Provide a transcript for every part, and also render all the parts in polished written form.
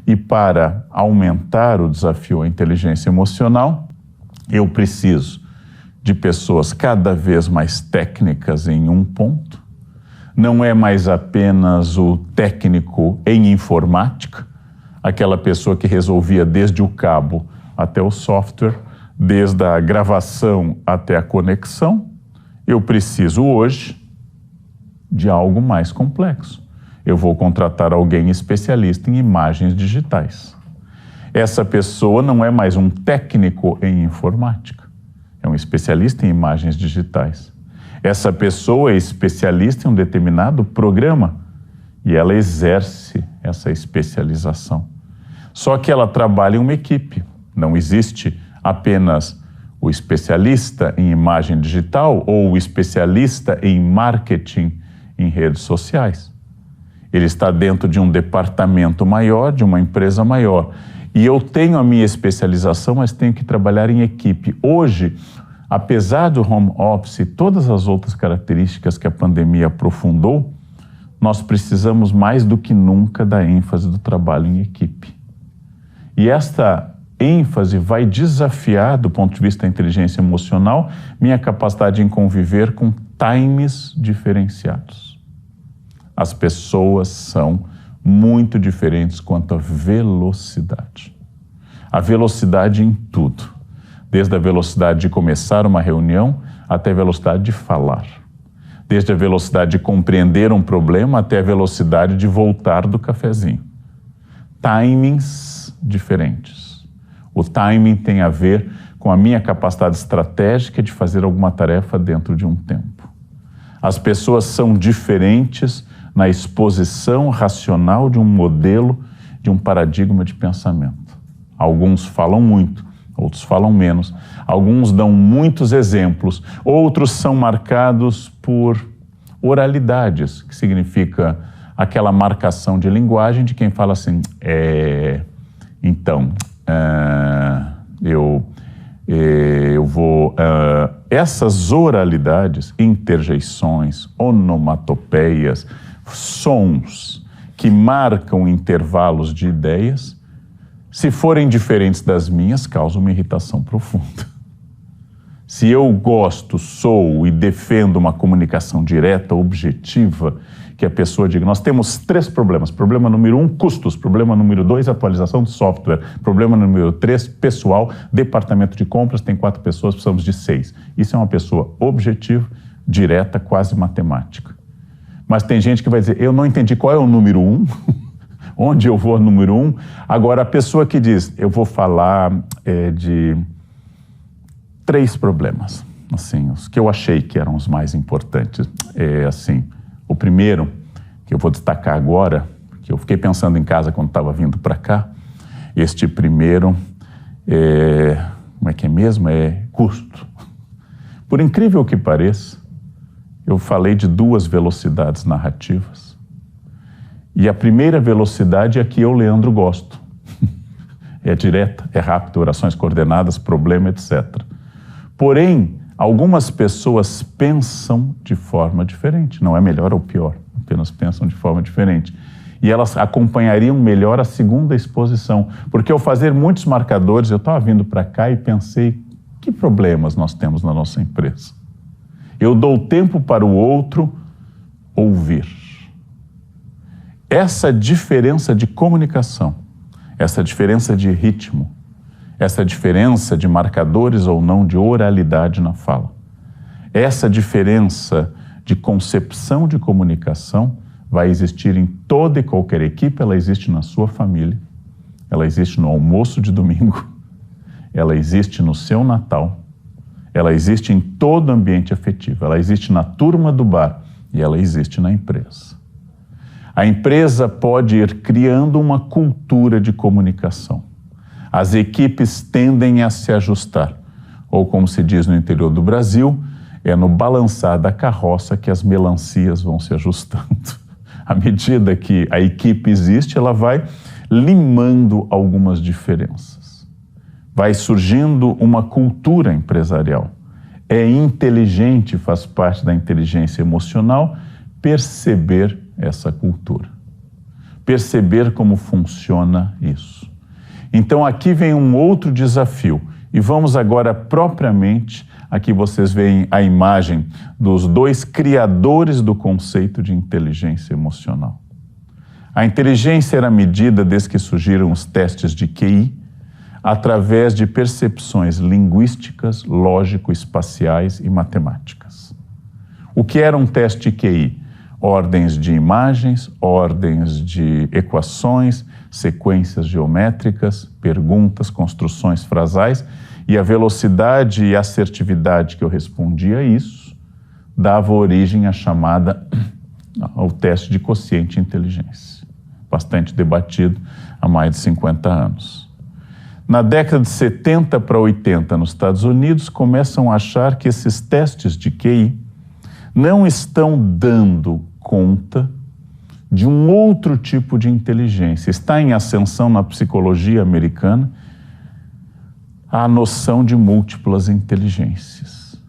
E para aumentar o desafio à inteligência emocional, eu preciso de pessoas cada vez mais técnicas em um ponto. Não é mais apenas o técnico em informática, aquela pessoa que resolvia desde o cabo até o software, desde a gravação até a conexão. Eu preciso hoje de algo mais complexo. Eu vou contratar alguém especialista em imagens digitais. Essa pessoa não é mais um técnico em informática, é um especialista em imagens digitais. Essa pessoa é especialista em um determinado programa e ela exerce essa especialização. Só que ela trabalha em uma equipe. Não existe apenas o especialista em imagem digital ou o especialista em marketing em redes sociais. Ele está dentro de um departamento maior, de uma empresa maior. E eu tenho a minha especialização, mas tenho que trabalhar em equipe. Hoje, apesar do home office e todas as outras características que a pandemia aprofundou, nós precisamos mais do que nunca da ênfase do trabalho em equipe. E esta ênfase vai desafiar, do ponto de vista da inteligência emocional, minha capacidade em conviver com times diferenciados. As pessoas são muito diferentes quanto à velocidade. A velocidade em tudo, desde a velocidade de começar uma reunião até a velocidade de falar. Desde a velocidade de compreender um problema até a velocidade de voltar do cafezinho. Timings diferentes. O timing tem a ver com a minha capacidade estratégica de fazer alguma tarefa dentro de um tempo. As pessoas são diferentes na exposição racional de um modelo, de um paradigma de pensamento. Alguns falam muito, outros falam menos. Alguns dão muitos exemplos, outros são marcados por oralidades, que significa aquela marcação de linguagem de quem fala assim, essas oralidades, interjeições, onomatopeias, sons que marcam intervalos de ideias, se forem diferentes das minhas, causam uma irritação profunda. Se eu gosto, sou e defendo uma comunicação direta, objetiva, que a pessoa diga, nós temos 3 problemas. Problema número 1, custos. Problema número 2, atualização de software. Problema número 3, pessoal. Departamento de compras, tem 4 pessoas, precisamos de 6. Isso é uma pessoa objetiva, direta, quase matemática. Mas tem gente que vai dizer, eu não entendi qual é o número 1, onde eu vou número 1. Agora, a pessoa que diz, eu vou falar de 3 problemas, assim, os que eu achei que eram os mais importantes. O primeiro, que eu vou destacar agora, que eu fiquei pensando em casa quando estava vindo para cá, este primeiro, como é que é mesmo? É custo. Por incrível que pareça, eu falei de 2 velocidades narrativas. E a primeira velocidade é a que eu, Leandro, gosto. É direta, é rápida, orações coordenadas, problema, etc. Porém, algumas pessoas pensam de forma diferente. Não é melhor ou pior, apenas pensam de forma diferente. E elas acompanhariam melhor a segunda exposição. Porque ao fazer muitos marcadores, eu estava vindo para cá e pensei, que problemas nós temos na nossa empresa? Eu dou tempo para o outro ouvir. Essa diferença de comunicação, essa diferença de ritmo, essa diferença de marcadores ou não de oralidade na fala, essa diferença de concepção de comunicação vai existir em toda e qualquer equipe, ela existe na sua família, ela existe no almoço de domingo, ela existe no seu Natal, ela existe em todo o ambiente afetivo, ela existe na turma do bar e ela existe na empresa. A empresa pode ir criando uma cultura de comunicação. As equipes tendem a se ajustar, ou como se diz no interior do Brasil, é no balançar da carroça que as melancias vão se ajustando. À medida que a equipe existe, ela vai limando algumas diferenças. Vai surgindo uma cultura empresarial. É inteligente, faz parte da inteligência emocional, perceber essa cultura. perceber como funciona isso. Então aqui vem um outro desafio, e vamos agora propriamente, aqui vocês veem a imagem dos dois criadores do conceito de inteligência emocional. A inteligência era medida desde que surgiram os testes de QI, através de percepções linguísticas, lógico-espaciais e matemáticas. O que era um teste de QI? Ordens de imagens, ordens de equações, sequências geométricas, perguntas, construções frasais, e a velocidade e assertividade que eu respondia a isso dava origem à chamada ao teste de quociente de inteligência, bastante debatido há mais de 50 anos. Na década de 70 para 80, nos Estados Unidos, começam a achar que esses testes de QI não estão dando conta de um outro tipo de inteligência. Está em ascensão na psicologia americana a noção de múltiplas inteligências.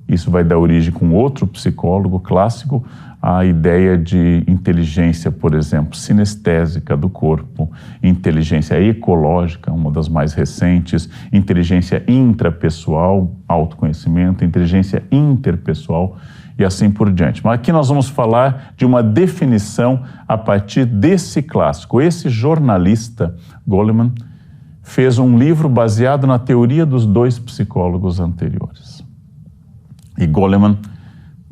Isso vai dar origem, com outro psicólogo clássico, à ideia de inteligência, por exemplo, sinestésica do corpo, inteligência ecológica, uma das mais recentes, inteligência intrapessoal, autoconhecimento, inteligência interpessoal e assim por diante. Mas aqui nós vamos falar de uma definição a partir desse clássico. Esse jornalista, Goleman, fez um livro baseado na teoria dos dois psicólogos anteriores. E Goleman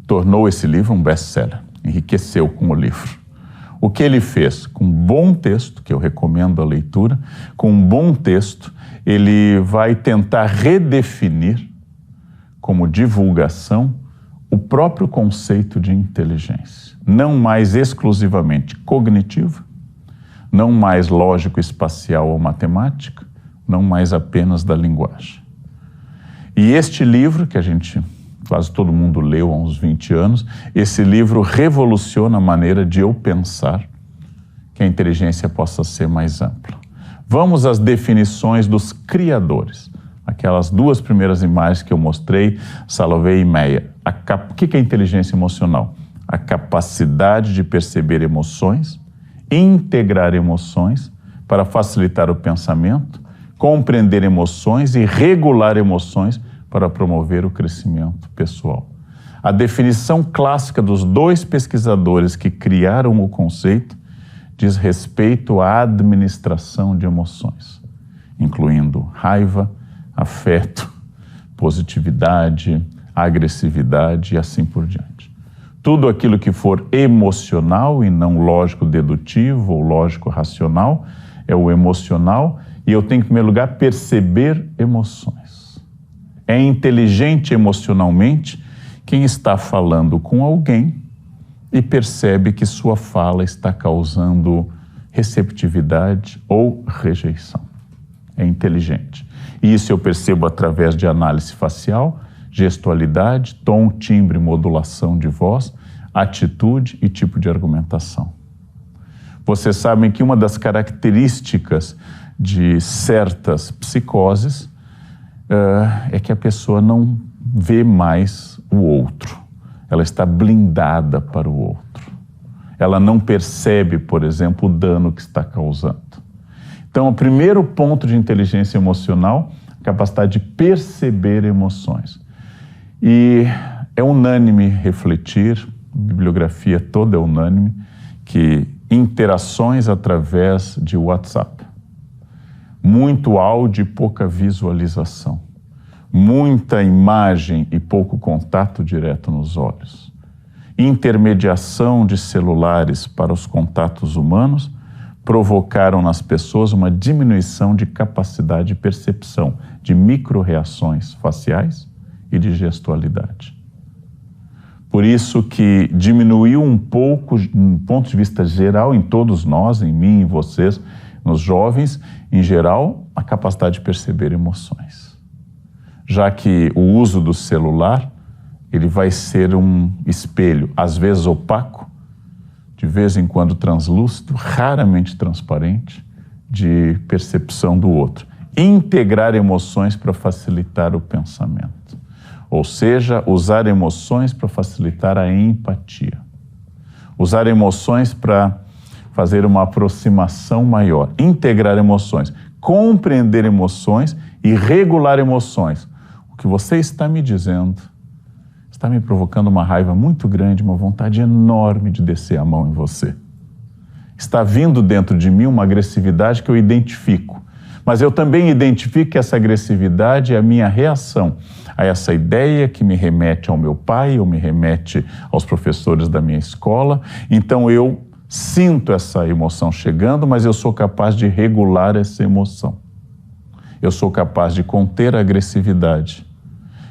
tornou esse livro um best-seller, enriqueceu com o livro. O que ele fez? Com um bom texto, que eu recomendo a leitura, com um bom texto, ele vai tentar redefinir, como divulgação, o próprio conceito de inteligência. Não mais exclusivamente cognitiva, não mais lógico-espacial ou matemática, não mais apenas da linguagem. E este livro, que quase todo mundo leu há uns 20 anos, esse livro revoluciona a maneira de eu pensar que a inteligência possa ser mais ampla. Vamos às definições dos criadores. Aquelas duas primeiras imagens que eu mostrei, Salovey e Meyer. O que é inteligência emocional? A capacidade de perceber emoções, integrar emoções para facilitar o pensamento, compreender emoções e regular emoções para promover o crescimento pessoal. A definição clássica dos dois pesquisadores que criaram o conceito diz respeito à administração de emoções, incluindo raiva, afeto, positividade, agressividade e assim por diante. Tudo aquilo que for emocional e não lógico-dedutivo ou lógico-racional é o emocional, e eu tenho que, em primeiro lugar, perceber emoções. É inteligente emocionalmente quem está falando com alguém e percebe que sua fala está causando receptividade ou rejeição. É inteligente. E isso eu percebo através de análise facial, gestualidade, tom, timbre, modulação de voz, atitude e tipo de argumentação. Vocês sabem que uma das características de certas psicoses é que a pessoa não vê mais o outro. Ela está blindada para o outro. Ela não percebe, por exemplo, o dano que está causando. Então, o primeiro ponto de inteligência emocional, a capacidade de perceber emoções. E é unânime refletir, a bibliografia toda é unânime, que interações através de WhatsApp, muito áudio e pouca visualização, muita imagem e pouco contato direto nos olhos, intermediação de celulares para os contatos humanos provocaram nas pessoas uma diminuição de capacidade de percepção de micro-reações faciais e de gestualidade. Por isso que diminuiu um pouco, do ponto de vista geral, em todos nós, em mim, em vocês, nos jovens, em geral, a capacidade de perceber emoções. Já que o uso do celular, ele vai ser um espelho, às vezes opaco, de vez em quando translúcido, raramente transparente, de percepção do outro. Integrar emoções para facilitar o pensamento. Ou seja, usar emoções para facilitar a empatia. Usar emoções para fazer uma aproximação maior, integrar emoções, compreender emoções e regular emoções. O que você está me dizendo está me provocando uma raiva muito grande, uma vontade enorme de descer a mão em você. Está vindo dentro de mim uma agressividade que eu identifico, mas eu também identifico que essa agressividade é a minha reação a essa ideia que me remete ao meu pai, ou me remete aos professores da minha escola. Então eu sinto essa emoção chegando, mas eu sou capaz de regular essa emoção. Eu sou capaz de conter a agressividade.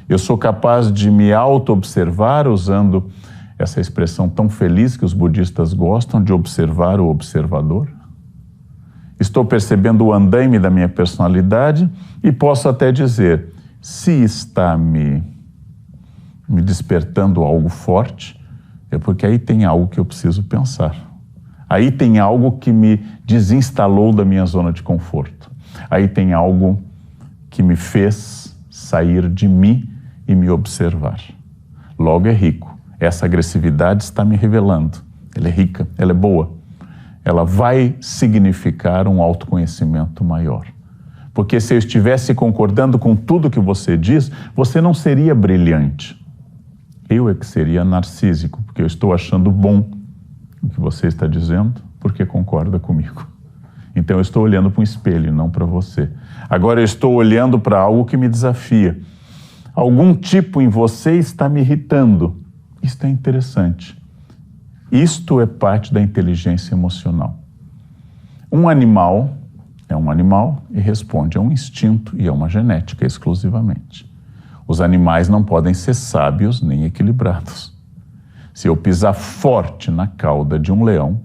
Eu sou capaz de me auto-observar, usando essa expressão tão feliz que os budistas gostam, de observar o observador. Estou percebendo o andaime da minha personalidade e posso até dizer, se está me despertando algo forte, é porque aí tem algo que eu preciso pensar. Aí tem algo que me desinstalou da minha zona de conforto. Aí tem algo que me fez sair de mim e me observar. Logo é rico. Essa agressividade está me revelando. Ela é rica, ela é boa. Ela vai significar um autoconhecimento maior. Porque se eu estivesse concordando com tudo que você diz, você não seria brilhante. Eu é que seria narcísico, porque eu estou achando bom o que você está dizendo, porque concorda comigo. Então eu estou olhando para um espelho, não para você. Agora eu estou olhando para algo que me desafia. Algum tipo em você está me irritando. Isto é interessante. Isto é parte da inteligência emocional. Um animal é um animal e responde a um instinto e a uma genética exclusivamente. Os animais não podem ser sábios nem equilibrados. Se eu pisar forte na cauda de um leão,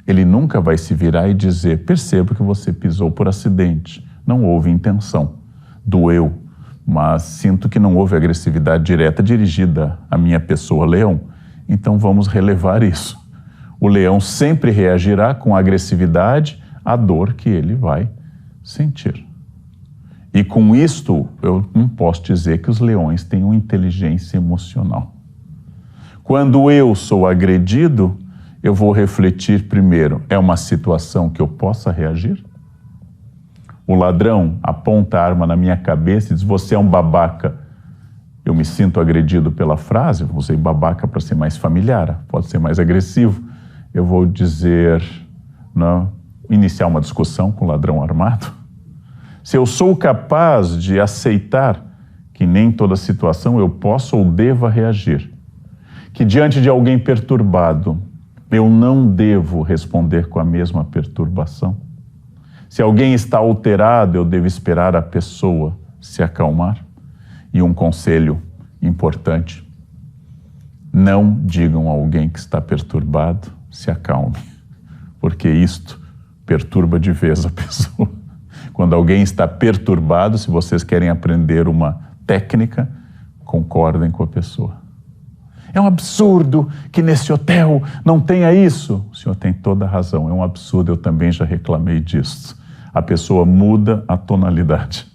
ele nunca vai se virar e dizer, percebo que você pisou por acidente, não houve intenção, doeu, mas sinto que não houve agressividade direta dirigida à minha pessoa, leão. Então vamos relevar isso. O leão sempre reagirá com agressividade à dor que ele vai sentir. E com isto, eu não posso dizer que os leões tenham inteligência emocional. Quando eu sou agredido, eu vou refletir primeiro, é uma situação que eu possa reagir? O ladrão aponta a arma na minha cabeça e diz, você é um babaca. Eu me sinto agredido pela frase, usei babaca para ser mais familiar, pode ser mais agressivo. Eu vou dizer, não, iniciar uma discussão com o ladrão armado. Se eu sou capaz de aceitar que nem toda situação eu posso ou deva reagir, que diante de alguém perturbado, eu não devo responder com a mesma perturbação. Se alguém está alterado, eu devo esperar a pessoa se acalmar. E um conselho importante, não digam a alguém que está perturbado, se acalme, porque isto perturba de vez a pessoa. Quando alguém está perturbado, se vocês querem aprender uma técnica, concordem com a pessoa. É um absurdo que nesse hotel não tenha isso. O senhor tem toda a razão, é um absurdo, eu também já reclamei disso. A pessoa muda a tonalidade.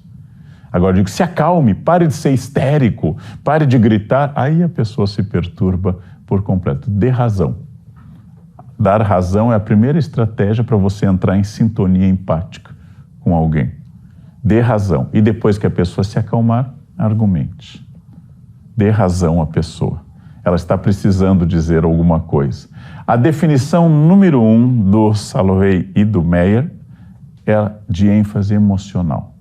Agora eu digo, se acalme, pare de ser histérico, pare de gritar. Aí a pessoa se perturba por completo. Dê razão. Dar razão é a primeira estratégia para você entrar em sintonia empática com alguém. Dê razão. E depois que a pessoa se acalmar, argumente. Dê razão à pessoa. Ela está precisando dizer alguma coisa. A definição número 1 do Salovey e do Meyer é de ênfase emocional.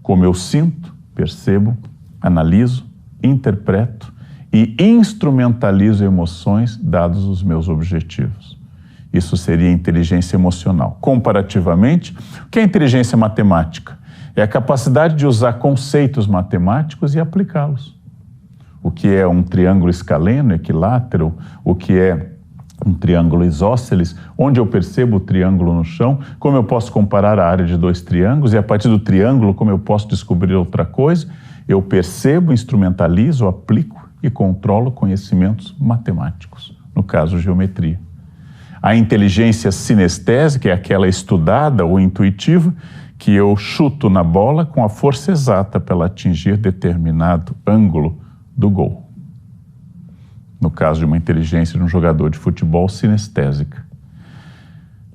Como eu sinto, percebo, analiso, interpreto e instrumentalizo emoções dados os meus objetivos. Isso seria inteligência emocional. Comparativamente, o que é inteligência matemática? É a capacidade de usar conceitos matemáticos e aplicá-los. O que é um triângulo escaleno, equilátero, o que é um triângulo isósceles, onde eu percebo o triângulo no chão, como eu posso comparar a área de dois triângulos, e a partir do triângulo, como eu posso descobrir outra coisa, eu percebo, instrumentalizo, aplico e controlo conhecimentos matemáticos, no caso, geometria. A inteligência sinestésica é aquela estudada ou intuitiva que eu chuto na bola com a força exata para ela atingir determinado ângulo do gol. No caso de uma inteligência de um jogador de futebol sinestésica.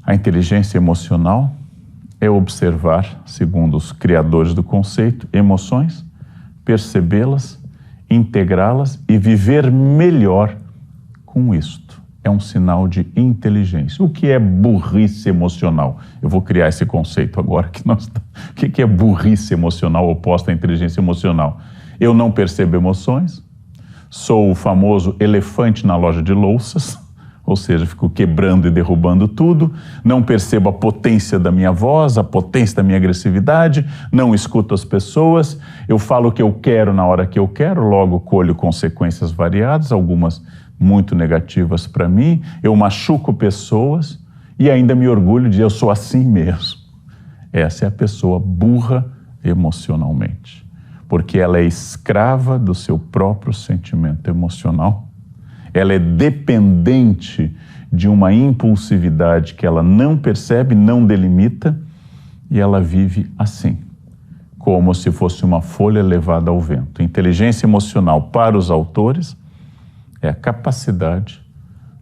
A inteligência emocional é observar, segundo os criadores do conceito, emoções, percebê-las, integrá-las e viver melhor com isto. É um sinal de inteligência. O que é burrice emocional? Eu vou criar esse conceito agora. O que é burrice emocional oposta à inteligência emocional? Eu não percebo emoções, sou o famoso elefante na loja de louças, ou seja, fico quebrando e derrubando tudo, não percebo a potência da minha voz, a potência da minha agressividade, não escuto as pessoas, eu falo o que eu quero na hora que eu quero, logo colho consequências variadas, algumas muito negativas para mim, eu machuco pessoas e ainda me orgulho de eu sou assim mesmo. Essa é a pessoa burra emocionalmente, porque ela é escrava do seu próprio sentimento emocional. Ela é dependente de uma impulsividade que ela não percebe, não delimita, e ela vive assim, como se fosse uma folha levada ao vento. Inteligência emocional, para os autores, é a capacidade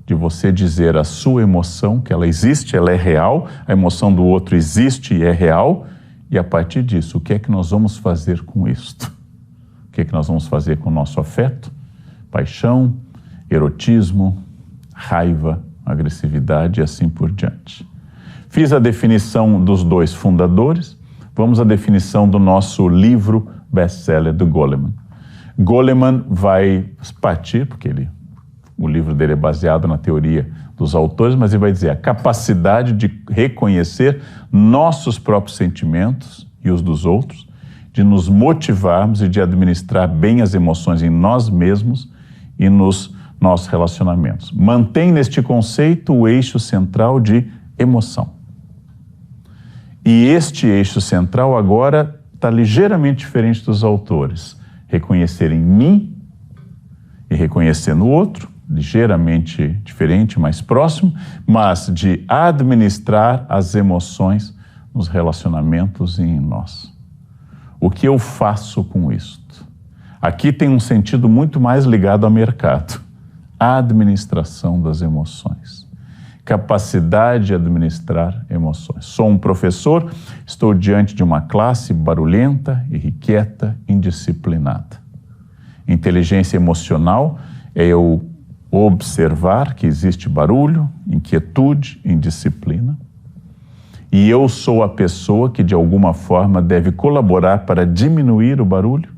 de você dizer a sua emoção, que ela existe, ela é real, a emoção do outro existe e é real, e a partir disso, o que é que nós vamos fazer com isto? O que é que nós vamos fazer com o nosso afeto, paixão, erotismo, raiva, agressividade e assim por diante. Fiz a definição dos dois fundadores, vamos à definição do nosso livro best-seller do Goleman. Goleman vai partir, porque o livro dele é baseado na teoria dos autores, mas ele vai dizer a capacidade de reconhecer nossos próprios sentimentos e os dos outros, de nos motivarmos e de administrar bem as emoções em nós mesmos e nos nossos relacionamentos. Mantém neste conceito o eixo central de emoção. E este eixo central agora está ligeiramente diferente dos autores. Reconhecer em mim e reconhecer no outro, ligeiramente diferente, mais próximo, mas de administrar as emoções nos relacionamentos e em nós. O que eu faço com isto? Aqui tem um sentido muito mais ligado ao mercado. A administração das emoções. Capacidade de administrar emoções. Sou um professor, estou diante de uma classe barulhenta, irrequieta, indisciplinada. Inteligência emocional é eu observar que existe barulho, inquietude, indisciplina. E eu sou a pessoa que de alguma forma deve colaborar para diminuir o barulho,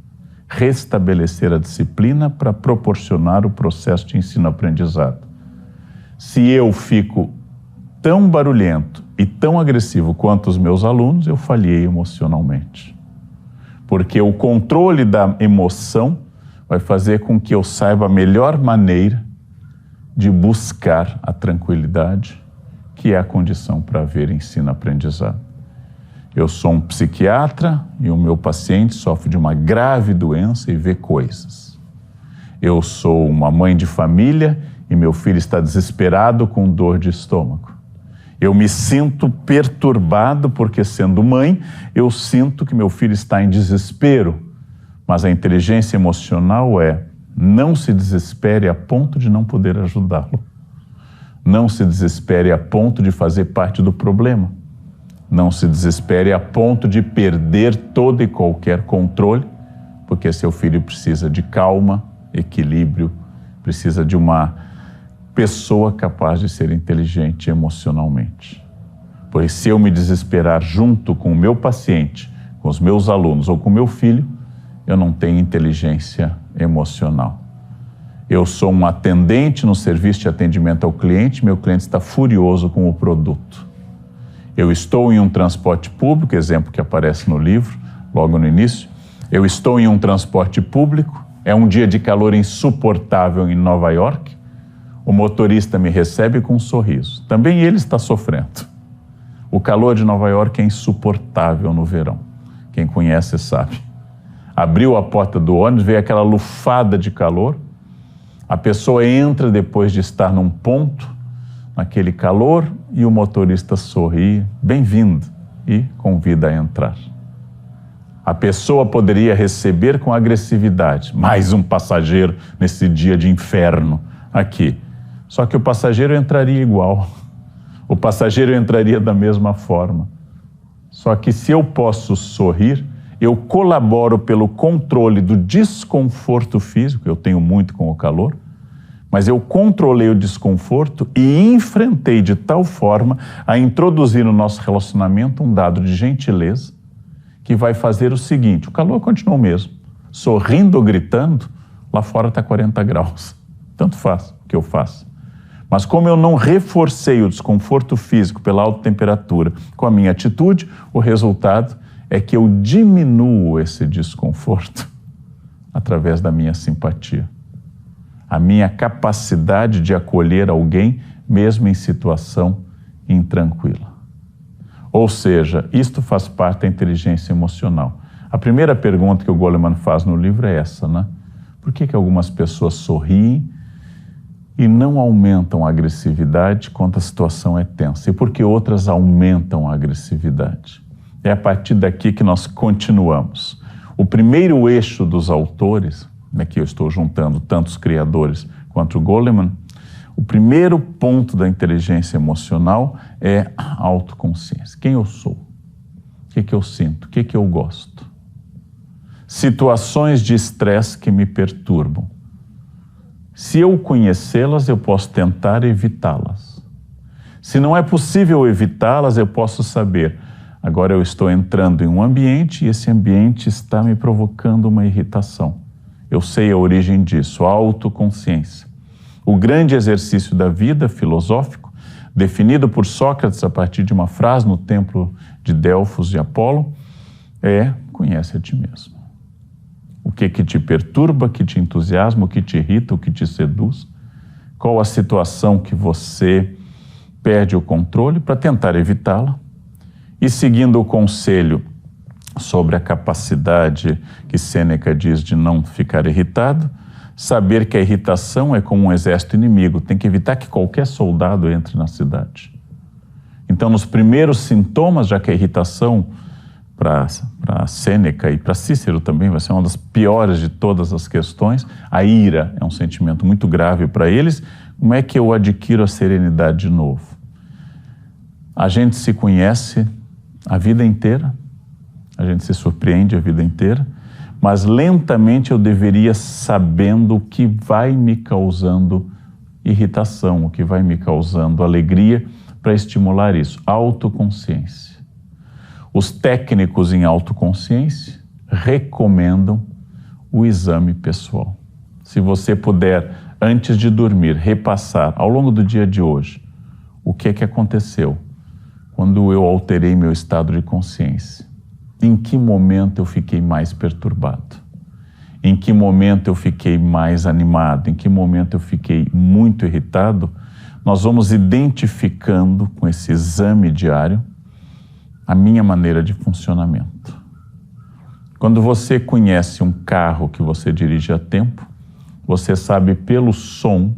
restabelecer a disciplina para proporcionar o processo de ensino-aprendizado. Se eu fico tão barulhento e tão agressivo quanto os meus alunos, eu falhei emocionalmente. Porque o controle da emoção vai fazer com que eu saiba a melhor maneira de buscar a tranquilidade, que é a condição para haver ensino-aprendizado. Eu sou um psiquiatra e o meu paciente sofre de uma grave doença e vê coisas. Eu sou uma mãe de família e meu filho está desesperado com dor de estômago. Eu me sinto perturbado porque, sendo mãe, eu sinto que meu filho está em desespero. Mas a inteligência emocional é: não se desespere a ponto de não poder ajudá-lo. Não se desespere a ponto de fazer parte do problema. Não se desespere a ponto de perder todo e qualquer controle, porque seu filho precisa de calma, equilíbrio, precisa de uma pessoa capaz de ser inteligente emocionalmente. Pois se eu me desesperar junto com o meu paciente, com os meus alunos ou com o meu filho, eu não tenho inteligência emocional. Eu sou um atendente no serviço de atendimento ao cliente, meu cliente está furioso com o produto. Eu estou em um transporte público, exemplo que aparece no livro, logo no início. Eu estou em um transporte público, é um dia de calor insuportável em Nova York. O motorista me recebe com um sorriso. Também ele está sofrendo. O calor de Nova York é insuportável no verão. Quem conhece sabe. Abriu a porta do ônibus, veio aquela lufada de calor. A pessoa entra depois de estar num ponto, naquele calor, e o motorista sorri, bem-vindo, e convida a entrar. A pessoa poderia receber com agressividade, mais um passageiro nesse dia de inferno aqui. Só que o passageiro entraria igual. O passageiro entraria da mesma forma. Só que se eu posso sorrir, eu colaboro pelo controle do desconforto físico, eu tenho muito com o calor, mas eu controlei o desconforto e enfrentei de tal forma a introduzir no nosso relacionamento um dado de gentileza que vai fazer o seguinte: o calor continua o mesmo, sorrindo ou gritando, lá fora está 40 graus, tanto faz o que eu faço. Mas como eu não reforcei o desconforto físico pela alta temperatura com a minha atitude, o resultado é que eu diminuo esse desconforto através da minha simpatia. A minha capacidade de acolher alguém, mesmo em situação intranquila. Ou seja, isto faz parte da inteligência emocional. A primeira pergunta que o Goleman faz no livro é essa, né? Por que algumas pessoas sorriem e não aumentam a agressividade quando a situação é tensa? E por que outras aumentam a agressividade? É a partir daqui que nós continuamos. O primeiro eixo dos autores, aqui eu estou juntando tantos criadores quanto o Goleman, o primeiro ponto da inteligência emocional é a autoconsciência. Quem eu sou? O que eu sinto? O que eu gosto? Situações de estresse que me perturbam. Se eu conhecê-las, eu posso tentar evitá-las. Se não é possível evitá-las, eu posso saber: agora eu estou entrando em um ambiente e esse ambiente está me provocando uma irritação. Eu sei a origem disso, a autoconsciência. O grande exercício da vida filosófico, definido por Sócrates a partir de uma frase no templo de Delfos de Apolo, é: conhece a ti mesmo. O que te perturba, o que te entusiasma, o que te irrita, o que te seduz? Qual a situação que você perde o controle para tentar evitá-la? E seguindo o conselho sobre a capacidade que Sêneca diz de não ficar irritado, saber que a irritação é como um exército inimigo, tem que evitar que qualquer soldado entre na cidade. Então, nos primeiros sintomas, já que a irritação para Sêneca e para Cícero também vai ser uma das piores de todas as questões, a ira é um sentimento muito grave para eles. Como é que eu adquiro a serenidade de novo? A gente se conhece a vida inteira, a gente se surpreende a vida inteira, mas lentamente eu deveria sabendo o que vai me causando irritação, o que vai me causando alegria, para estimular isso. Autoconsciência. Os técnicos em autoconsciência recomendam o exame pessoal. Se você puder, antes de dormir, repassar ao longo do dia de hoje o que aconteceu quando eu alterei meu estado de consciência. Em que momento eu fiquei mais perturbado? Em que momento eu fiquei mais animado? Em que momento eu fiquei muito irritado? Nós vamos identificando com esse exame diário a minha maneira de funcionamento. Quando você conhece um carro que você dirige há tempo, você sabe pelo som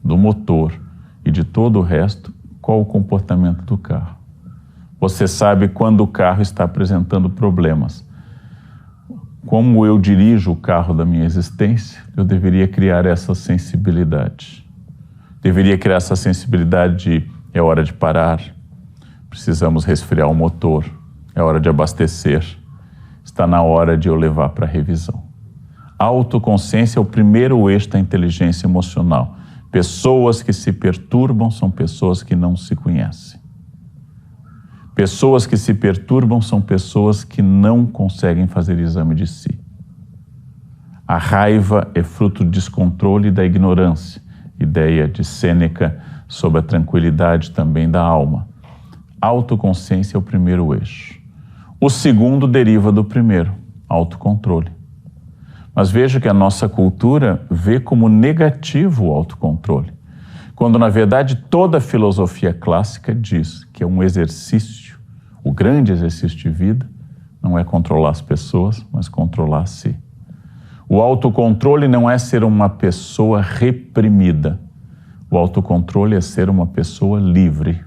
do motor e de todo o resto qual o comportamento do carro. Você sabe quando o carro está apresentando problemas. Como eu dirijo o carro da minha existência, eu deveria criar essa sensibilidade. Deveria criar essa sensibilidade de: é hora de parar, precisamos resfriar o motor, é hora de abastecer, está na hora de eu levar para revisão. A autoconsciência é o primeiro eixo da inteligência emocional. Pessoas que se perturbam são pessoas que não se conhecem. Pessoas que se perturbam são pessoas que não conseguem fazer exame de si. A raiva é fruto do descontrole e da ignorância, ideia de Sêneca sobre a tranquilidade também da alma. A autoconsciência é o primeiro eixo. O segundo deriva do primeiro, autocontrole. Mas veja que a nossa cultura vê como negativo o autocontrole, quando na verdade toda a filosofia clássica diz que é um exercício, o grande exercício de vida não é controlar as pessoas, mas controlar a si. O autocontrole não é ser uma pessoa reprimida, o autocontrole é ser uma pessoa livre.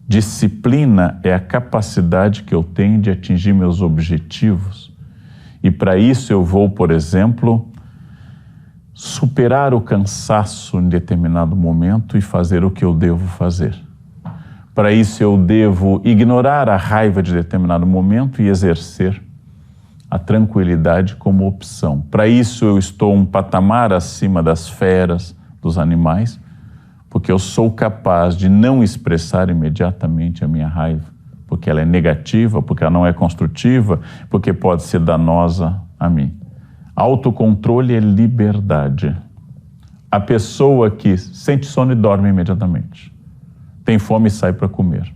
Disciplina é a capacidade que eu tenho de atingir meus objetivos. E para isso eu vou, por exemplo, superar o cansaço em determinado momento e fazer o que eu devo fazer. Para isso eu devo ignorar a raiva de determinado momento e exercer a tranquilidade como opção. Para isso eu estou um patamar acima das feras, dos animais, porque eu sou capaz de não expressar imediatamente a minha raiva, porque ela é negativa, porque ela não é construtiva, porque pode ser danosa a mim. Autocontrole é liberdade. A pessoa que sente sono e dorme imediatamente, tem fome e sai para comer,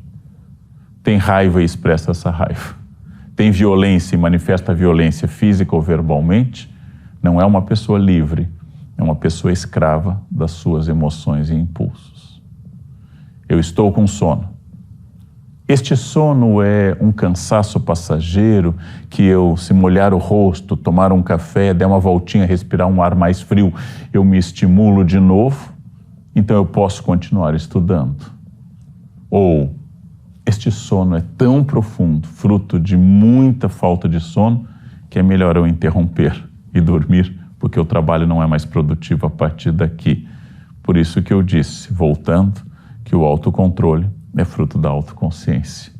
tem raiva e expressa essa raiva, tem violência e manifesta violência física ou verbalmente, não é uma pessoa livre, é uma pessoa escrava das suas emoções e impulsos. Eu estou com sono. Este sono é um cansaço passageiro que eu, se molhar o rosto, tomar um café, der uma voltinha, respirar um ar mais frio, eu me estimulo de novo, então eu posso continuar estudando. Ou este sono é tão profundo, fruto de muita falta de sono, que é melhor eu interromper e dormir, porque o trabalho não é mais produtivo a partir daqui. Por isso que eu disse, voltando, que o autocontrole é fruto da autoconsciência.